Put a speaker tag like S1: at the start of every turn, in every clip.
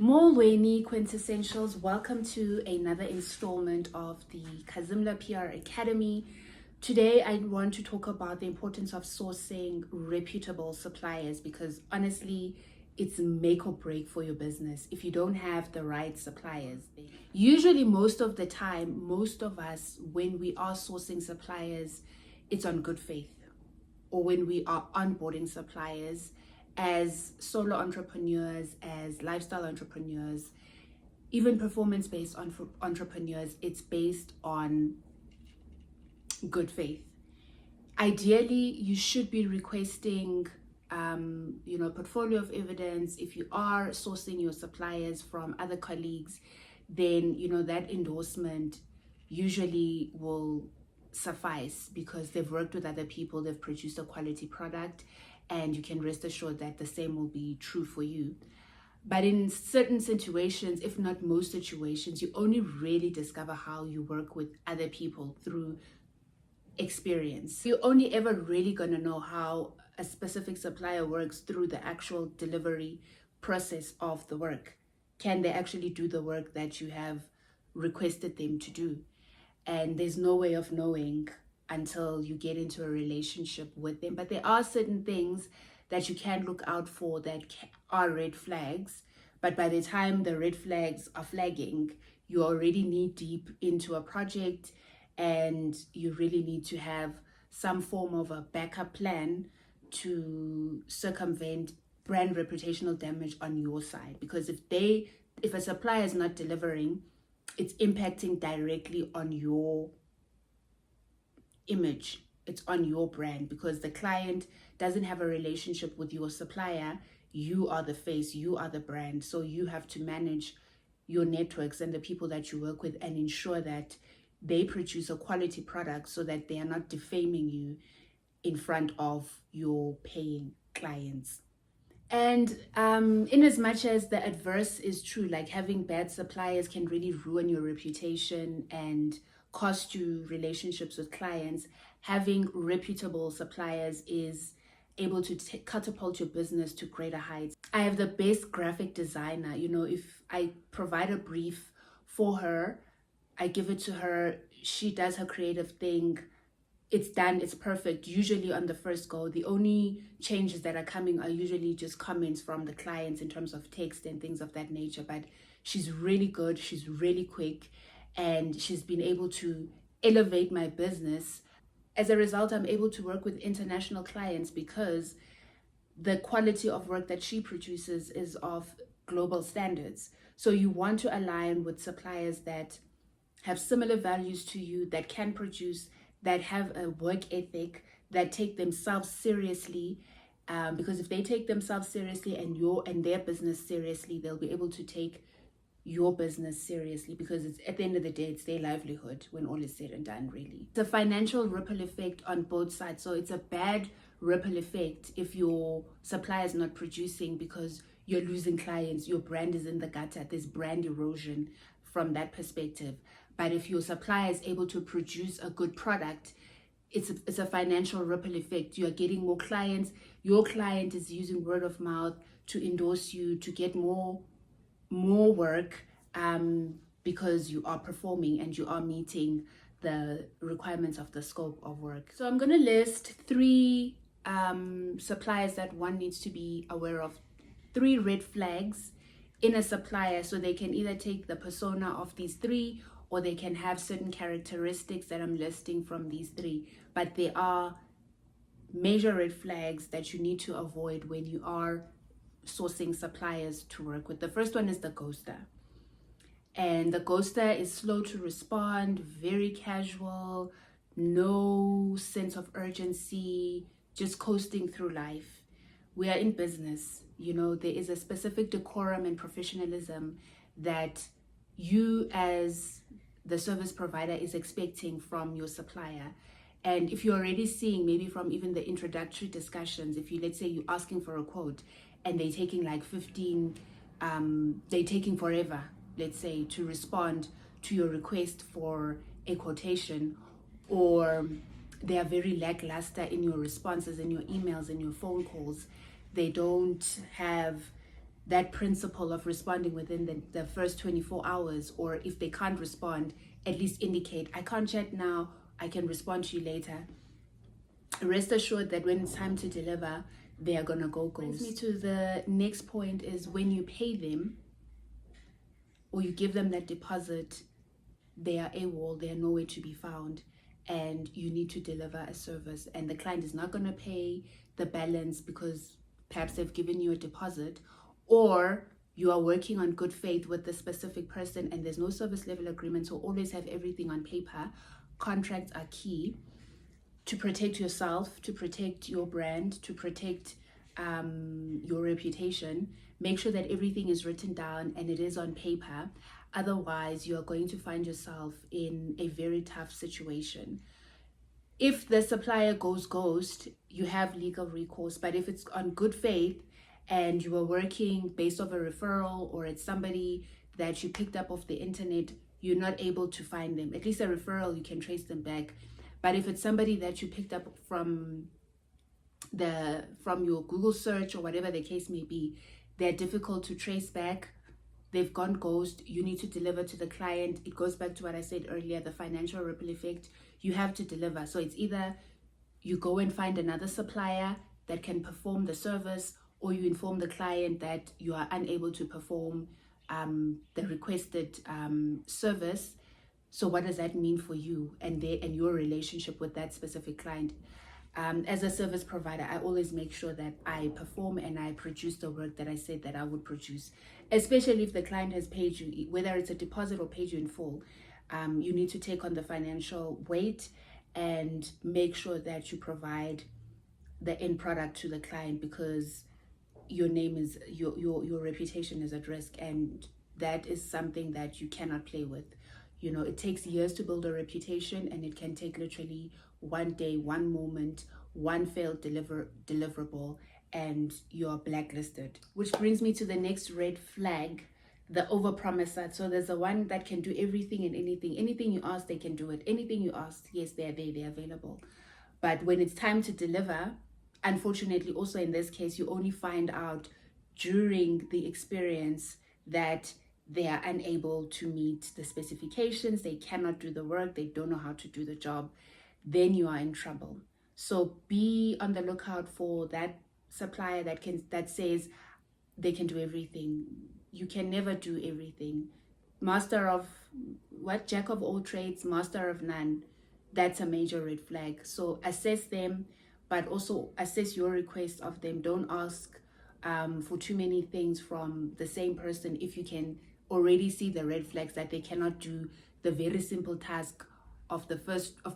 S1: Molweni Quintessentials, welcome to another installment of the Kazimla PR Academy. Today I want to talk about the importance of sourcing reputable suppliers because honestly, it's make or break for your business if you don't have the right suppliers. Usually, most of the time, most of us, when we are sourcing suppliers, it's on good faith, or when we are onboarding suppliers as solo entrepreneurs, as lifestyle entrepreneurs, even performance-based entrepreneurs, it's based on good faith. Ideally, you should be requesting portfolio of evidence. If you are sourcing your suppliers from other colleagues, then that endorsement usually will suffice because they've worked with other people, they've produced a quality product, and you can rest assured that the same will be true for you. But in certain situations, if not most situations, you only really discover how you work with other people through experience. You're only ever really going to know how a specific supplier works through the actual delivery process of the work. Can they actually do the work that you have requested them to do? And there's no way of knowing until you get into a relationship with them. But there are certain things that you can look out for that are red flags. But by the time the red flags are flagging, you're already knee deep into a project and you really need to have some form of a backup plan to circumvent brand reputational damage on your side. Because if a supplier is not delivering, it's impacting directly on your image. It's on your brand because the client doesn't have a relationship with your supplier. You are the face, you are the brand. So you have to manage your networks and the people that you work with and ensure that they produce a quality product so that they are not defaming you in front of your paying clients. And in as much as the adverse is true, like having bad suppliers can really ruin your reputation and cost you relationships with clients, having reputable suppliers is able to catapult your business to greater heights. I have the best graphic designer. If I provide a brief for her, I give it to her, she does her creative thing, it's done, it's perfect. Usually on the first go, the only changes that are coming are usually just comments from the clients in terms of text and things of that nature. But she's really good, she's really quick, and she's been able to elevate my business. As a result, I'm able to work with international clients because the quality of work that she produces is of global standards. So you want to align with suppliers that have similar values to you, that can produce, that have a work ethic, that take themselves seriously. Because if they take themselves seriously and their business seriously, they'll be able to take your business seriously because it's at the end of the day, it's their livelihood when all is said and done, really. It's a financial ripple effect on both sides. So it's a bad ripple effect if your supplier is not producing because you're losing clients, your brand is in the gutter, there's brand erosion from that perspective. But if your supplier is able to produce a good product, it's a financial ripple effect. You are getting more clients. Your client is using word of mouth to endorse you, to get more work because you are performing and you are meeting the requirements of the scope of work. So I'm going to list 3 suppliers that one needs to be aware of, 3 red flags in a supplier, so they can either take the persona of these 3 or they can have certain characteristics that I'm listing from these 3. But there are major red flags that you need to avoid when you are sourcing suppliers to work with. The first one is the ghoster. And the ghoster is slow to respond, very casual, no sense of urgency, just coasting through life. We are in business. There is a specific decorum and professionalism that you as the service provider is expecting from your supplier. And if you're already seeing, maybe from even the introductory discussions, if let's say you're asking for a quote and they're taking like 15, they're taking forever, let's say, to respond to your request for a quotation, or they are very lackluster in your responses, in your emails, in your phone calls. They don't have that principle of responding within the first 24 hours, or if they can't respond, at least indicate, I can't chat now, I can respond to you later. Rest assured that when it's time to deliver, they are gonna go ghost. Brings me to the next point is when you pay them or you give them that deposit, they are AWOL, they are nowhere to be found, and you need to deliver a service, and the client is not gonna pay the balance because perhaps they've given you a deposit, or you are working on good faith with the specific person and there's no service level agreement. So always have everything on paper. Contracts are key to protect yourself, to protect your brand, to protect your reputation. Make sure that everything is written down and it is on paper. Otherwise, you are going to find yourself in a very tough situation. If the supplier goes ghost, you have legal recourse. But if it's on good faith and you are working based off a referral, or it's somebody that you picked up off the internet, you're not able to find them. At least a referral, you can trace them back. But if it's somebody that you picked up from your Google search or whatever the case may be, they're difficult to trace back. They've gone ghost. You need to deliver to the client. It goes back to what I said earlier, the financial ripple effect. You have to deliver. So it's either you go and find another supplier that can perform the service, or you inform the client that you are unable to perform the requested service. So what does that mean for you and your relationship with that specific client? As a service provider, I always make sure that I perform and I produce the work that I said that I would produce, especially if the client has paid you, whether it's a deposit or paid you in full. You need to take on the financial weight and make sure that you provide the end product to the client, because your name is your reputation is at risk, and that is something that you cannot play with. You know, it takes years to build a reputation, and it can take literally one day, one moment, one failed deliverable, and you're blacklisted. Which brings me to the next red flag, the overpromiser. So there's the one that can do everything and anything. Anything you ask, they can do it. Anything you ask, yes, they're there, they're available. But when it's time to deliver, unfortunately, also in this case, you only find out during the experience that they are unable to meet the specifications, they cannot do the work, they don't know how to do the job. Then you are in trouble. So be on the lookout for that supplier that says they can do everything. You can never do everything. Master of what? Jack of all trades, master of none. That's a major red flag. So assess them, but also assess your request of them. Don't ask for too many things from the same person if you can already see the red flags that they cannot do the very simple task of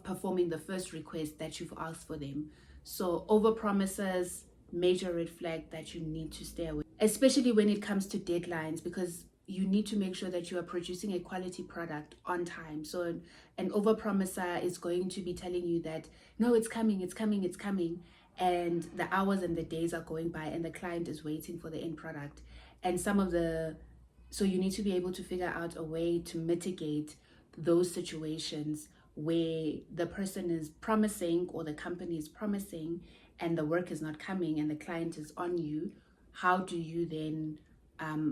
S1: performing the first request that you've asked for them. So over promises, major red flag that you need to stay away, especially when it comes to deadlines, because you need to make sure that you are producing a quality product on time. So an overpromiser is going to be telling you that, no, it's coming, it's coming, it's coming. And the hours and the days are going by and the client is waiting for the end product. And so you need to be able to figure out a way to mitigate those situations where the person is promising or the company is promising and the work is not coming and the client is on you. How do you then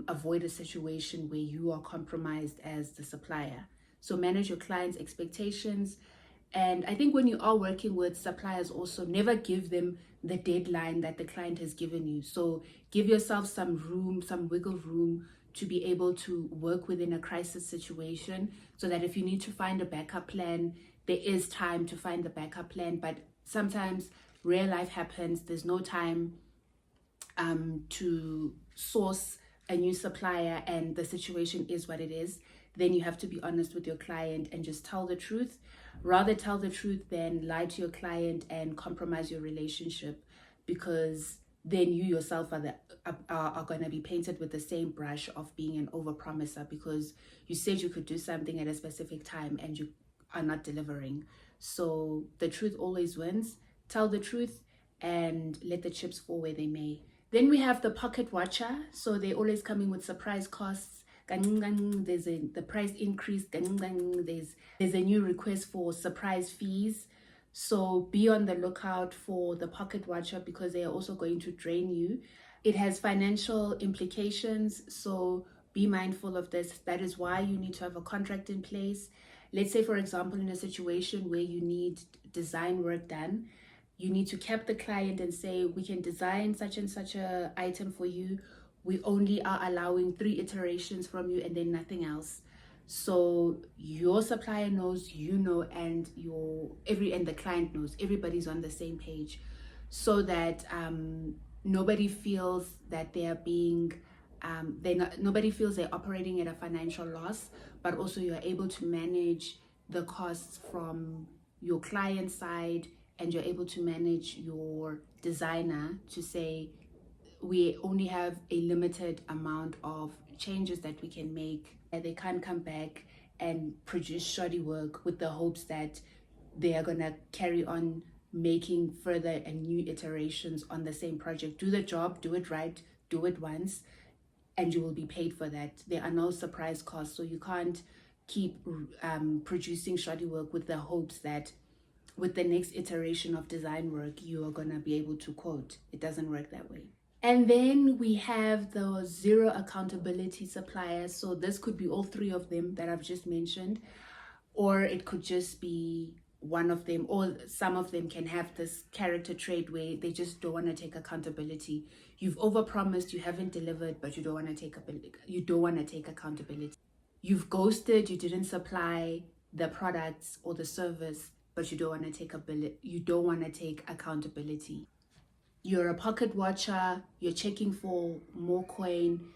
S1: avoid a situation where you are compromised as the supplier? So manage your client's expectations. And I think when you are working with suppliers, also never give them the deadline that the client has given you. So give yourself some room, some wiggle room to be able to work within a crisis situation, so that if you need to find a backup plan, there is time to find the backup plan. But sometimes real life happens, there's no time to source a new supplier, and the situation is what it is. Then you have to be honest with your client and just tell the truth. Rather tell the truth than lie to your client and compromise your relationship, because then you yourself are going to be painted with the same brush of being an overpromiser, because you said you could do something at a specific time and you are not delivering. So the truth always wins. Tell the truth and let the chips fall where they may. Then we have the pocket watcher. So they're always coming with surprise costs. There's the price increase. There's a new request for surprise fees. So be on the lookout for the pocket watcher, because they are also going to drain you. It has financial implications, so be mindful of this. That is why you need to have a contract in place. Let's say, for example, in a situation where you need design work done, you need to cap the client and say, we can design such and such a item for you. We only are allowing 3 iterations from you and then nothing else. So your supplier knows, you know, and the client knows. Everybody's on the same page, so that nobody feels that they are being nobody feels they're operating at a financial loss, but also you're able to manage the costs from your client side, and you're able to manage your designer to say, we only have a limited amount of changes that we can make, and they can't come back and produce shoddy work with the hopes that they are going to carry on making further and new iterations on the same project. Do the job, do it right, do it once, and you will be paid for that. There are no surprise costs, so you can't keep producing shoddy work with the hopes that with the next iteration of design work you are going to be able to quote. It doesn't work that way. And then we have the zero accountability suppliers. So this could be all 3 of them that I've just mentioned, or it could just be one of them, or some of them can have this character trait where they just don't want to take accountability. You've overpromised, you haven't delivered, but you don't want to take accountability. You've ghosted, you didn't supply the products or the service, but you don't want to take accountability. You're a pocket watcher, you're checking for more coin,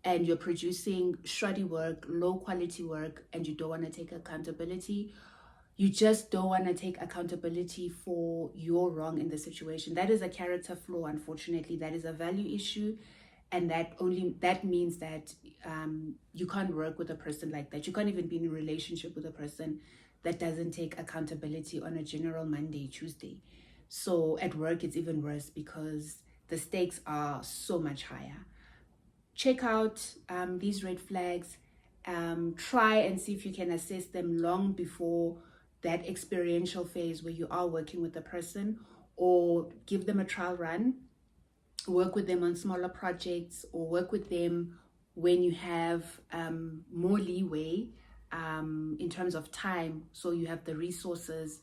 S1: and you're producing shoddy work, low quality work, and you don't want to take accountability. You just don't want to take accountability for your wrong in the situation. That is a character flaw, unfortunately. That is a value issue, and that means that you can't work with a person like that. You can't even be in a relationship with a person that doesn't take accountability on a general Monday, Tuesday. So at work, it's even worse because the stakes are so much higher. Check out these red flags. Try and see if you can assess them long before that experiential phase where you are working with the person, or give them a trial run, work with them on smaller projects, or work with them when you have more leeway in terms of time, so you have the resources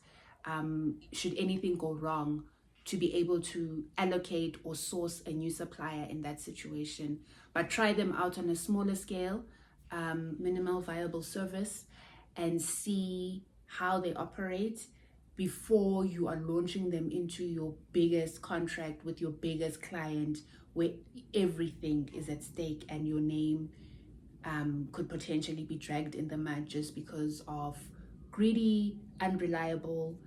S1: should anything go wrong, to be able to allocate or source a new supplier in that situation. But try them out on a smaller scale, minimal viable service, and see how they operate before you are launching them into your biggest contract with your biggest client, where everything is at stake and your name could potentially be dragged in the mud just because of greedy, unreliable,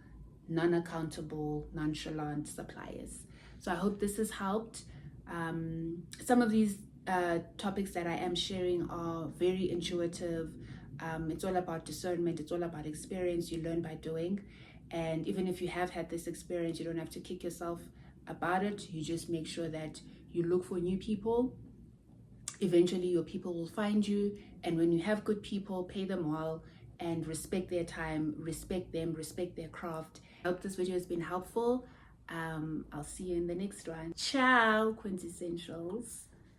S1: non-accountable, nonchalant suppliers. So I hope this has helped. Some of these topics that I am sharing are very intuitive. It's all about discernment. It's all about experience. You learn by doing. And even if you have had this experience, you don't have to kick yourself about it. You just make sure that you look for new people. Eventually your people will find you, and when you have good people, pay them well and respect their time, respect them, respect their craft. I hope this video has been helpful. I'll see you in the next one. Ciao, Quintessentials.